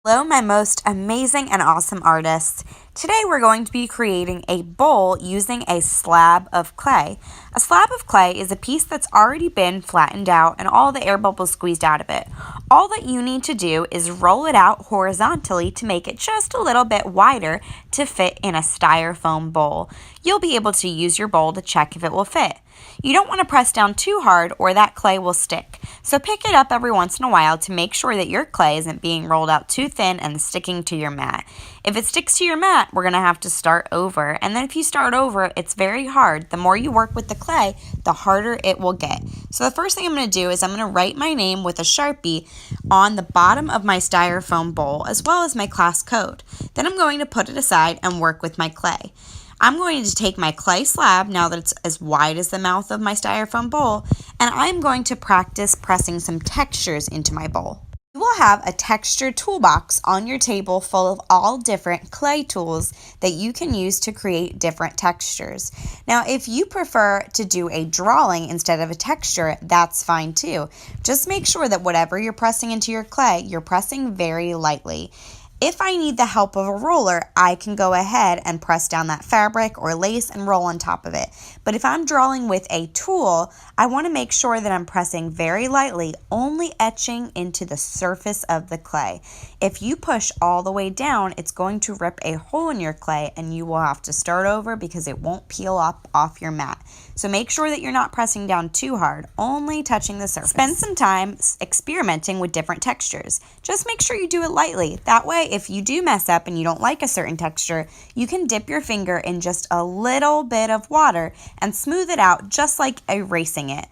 Hello, my most amazing and awesome artists. Today we're going to be creating a bowl using a slab of clay. A slab of clay is a piece that's already been flattened out and all the air bubbles squeezed out of it. All that you need to do is roll it out horizontally to make it just a little bit wider to fit in a styrofoam bowl. You'll be able to use your bowl to check if it will fit. You don't want to press down too hard or that clay will stick. So pick it up every once in a while to make sure that your clay isn't being rolled out too thin and sticking to your mat. If it sticks to your mat, we're going to have to start over. And then if you start over, it's very hard. The more you work with the clay, the harder it will get. So the first thing I'm going to do is I'm going to write my name with a Sharpie on the bottom of my styrofoam bowl as well as my class code. Then I'm going to put it aside and work with my clay. I'm going to take my clay slab, now that it's as wide as the mouth of my styrofoam bowl, and I'm going to practice pressing some textures into my bowl. You will have a texture toolbox on your table full of all different clay tools that you can use to create different textures. Now, if you prefer to do a drawing instead of a texture, that's fine too. Just make sure that whatever you're pressing into your clay, you're pressing very lightly. If I need the help of a roller, I can go ahead and press down that fabric or lace and roll on top of it. But if I'm drawing with a tool, I want to make sure that I'm pressing very lightly, only etching into the surface of the clay. If you push all the way down, it's going to rip a hole in your clay and you will have to start over because it won't peel up off your mat. So make sure that you're not pressing down too hard, only touching the surface. Spend some time experimenting with different textures. Just make sure you do it lightly. That way, if you do mess up and you don't like a certain texture, you can dip your finger in just a little bit of water and smooth it out just like erasing it.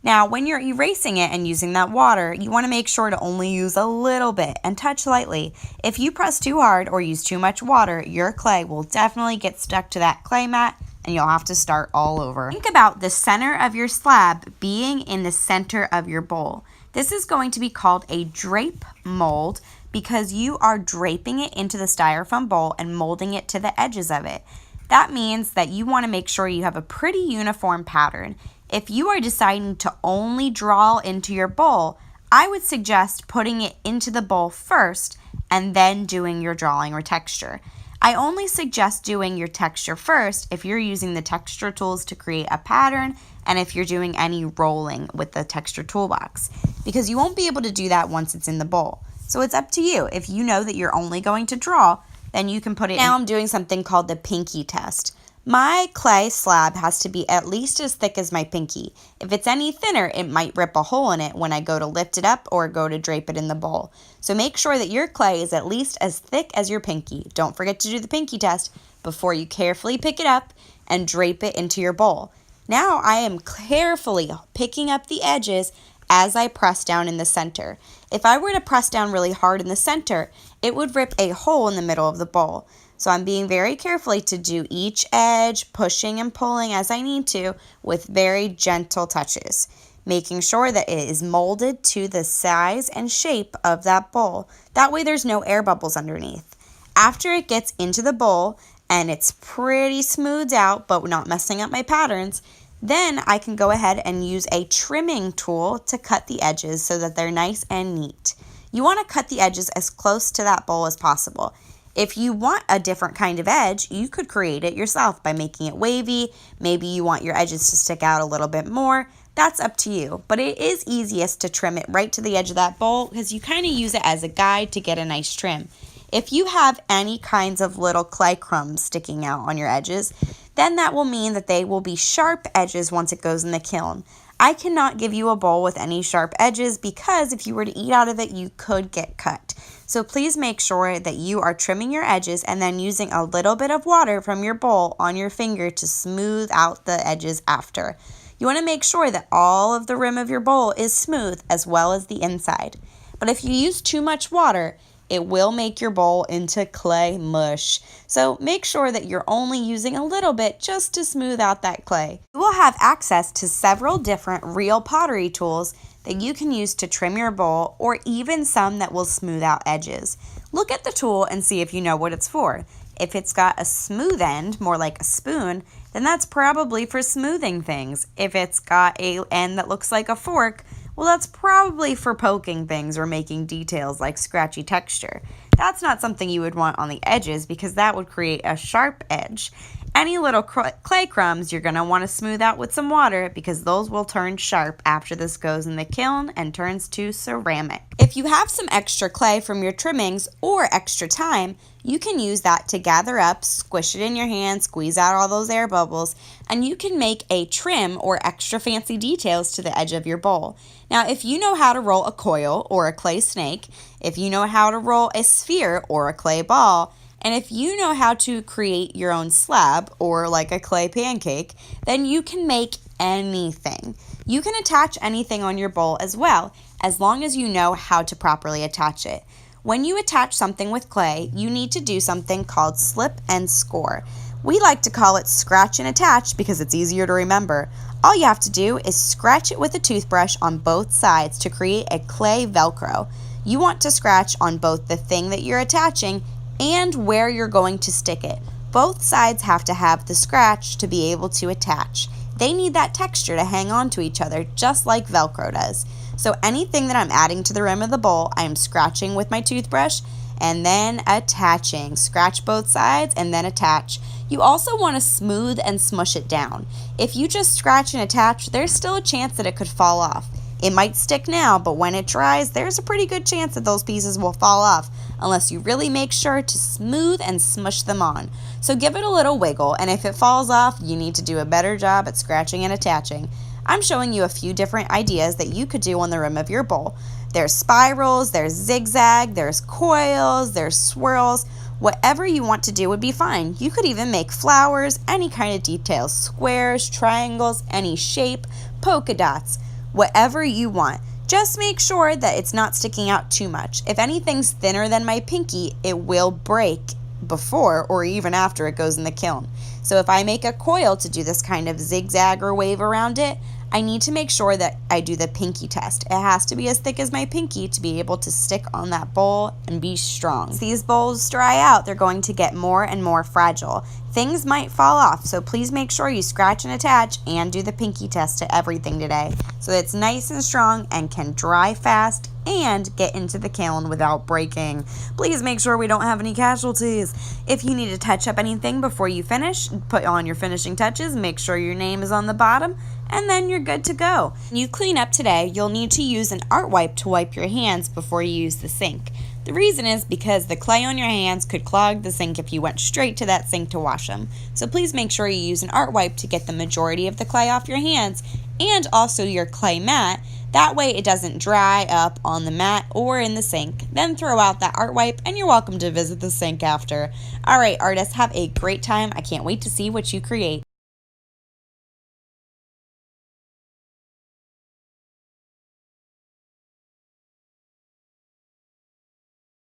Now, when you're erasing it and using that water, you want to make sure to only use a little bit and touch lightly. If you press too hard or use too much water, your clay will definitely get stuck to that clay mat and you'll have to start all over. Think about the center of your slab being in the center of your bowl. This is going to be called a drape mold because you are draping it into the styrofoam bowl and molding it to the edges of it. That means that you want to make sure you have a pretty uniform pattern. If you are deciding to only draw into your bowl, I would suggest putting it into the bowl first and then doing your drawing or texture. I only suggest doing your texture first if you're using the texture tools to create a pattern and if you're doing any rolling with the texture toolbox, because you won't be able to do that once it's in the bowl. So it's up to you. If you know that you're only going to draw, then you can put it in. Now I'm doing something called the pinky test. My clay slab has to be at least as thick as my pinky. If it's any thinner, it might rip a hole in it when I go to lift it up or go to drape it in the bowl. So make sure that your clay is at least as thick as your pinky. Don't forget to do the pinky test before you carefully pick it up and drape it into your bowl. Now I am carefully picking up the edges as I press down in the center. If I were to press down really hard in the center, it would rip a hole in the middle of the bowl. So I'm being very carefully to do each edge, pushing and pulling as I need to with very gentle touches, making sure that it is molded to the size and shape of that bowl. That way there's no air bubbles underneath. After it gets into the bowl and it's pretty smoothed out but not messing up my patterns, then I can go ahead and use a trimming tool to cut the edges so that they're nice and neat. You want to cut the edges as close to that bowl as possible. If you want a different kind of edge, you could create it yourself by making it wavy. Maybe you want your edges to stick out a little bit more. That's up to you. But it is easiest to trim it right to the edge of that bowl because you kind of use it as a guide to get a nice trim. If you have any kinds of little clay crumbs sticking out on your edges, then that will mean that they will be sharp edges once it goes in the kiln. I cannot give you a bowl with any sharp edges because if you were to eat out of it, you could get cut. So please make sure that you are trimming your edges and then using a little bit of water from your bowl on your finger to smooth out the edges after. You want to make sure that all of the rim of your bowl is smooth as well as the inside. But if you use too much water, it will make your bowl into clay mush. So make sure that you're only using a little bit just to smooth out that clay. You will have access to several different real pottery tools that you can use to trim your bowl or even some that will smooth out edges. Look at the tool and see if you know what it's for. If it's got a smooth end, more like a spoon, then that's probably for smoothing things. If it's got an end that looks like a fork, well, that's probably for poking things or making details like scratchy texture. That's not something you would want on the edges because that would create a sharp edge. Any little clay crumbs you're going to want to smooth out with some water because those will turn sharp after this goes in the kiln and turns to ceramic. If you have some extra clay from your trimmings or extra time, you can use that to gather up, squish it in your hand, squeeze out all those air bubbles, and you can make a trim or extra fancy details to the edge of your bowl. Now, if you know how to roll a coil or a clay snake, if you know how to roll a sphere or a clay ball, and if you know how to create your own slab or like a clay pancake, then you can make anything. You can attach anything on your bowl as well, as long as you know how to properly attach it. When you attach something with clay, you need to do something called slip and score. We like to call it scratch and attach because it's easier to remember. All you have to do is scratch it with a toothbrush on both sides to create a clay Velcro. You want to scratch on both the thing that you're attaching and where you're going to stick it. Both sides have to have the scratch to be able to attach. They need that texture to hang on to each other just like Velcro does. So anything that I'm adding to the rim of the bowl, I am scratching with my toothbrush and then attaching. Scratch both sides and then attach. You also want to smooth and smush it down. If you just scratch and attach, there's still a chance that it could fall off. It might stick now, but when it dries, there's a pretty good chance that those pieces will fall off unless you really make sure to smooth and smush them on. So give it a little wiggle, and if it falls off, you need to do a better job at scratching and attaching. I'm showing you a few different ideas that you could do on the rim of your bowl. There's spirals, there's zigzag, there's coils, there's swirls. Whatever you want to do would be fine. You could even make flowers, any kind of details, squares, triangles, any shape, polka dots. Whatever you want. Just make sure that it's not sticking out too much. If anything's thinner than my pinky, it will break before or even after it goes in the kiln. So if I make a coil to do this kind of zigzag or wave around it, I need to make sure that I do the pinky test. It has to be as thick as my pinky to be able to stick on that bowl and be strong. As these bowls dry out, they're going to get more and more fragile. Things might fall off, so please make sure you scratch and attach and do the pinky test to everything today so that it's nice and strong and can dry fast and get into the kiln without breaking. Please make sure we don't have any casualties. If you need to touch up anything before you finish, put on your finishing touches, make sure your name is on the bottom, and then you're good to go. When you clean up today, you'll need to use an art wipe to wipe your hands before you use the sink. The reason is because the clay on your hands could clog the sink if you went straight to that sink to wash them. So please make sure you use an art wipe to get the majority of the clay off your hands and also your clay mat. That way it doesn't dry up on the mat or in the sink. Then throw out that art wipe and you're welcome to visit the sink after. Alright artists, have a great time. I can't wait to see what you create.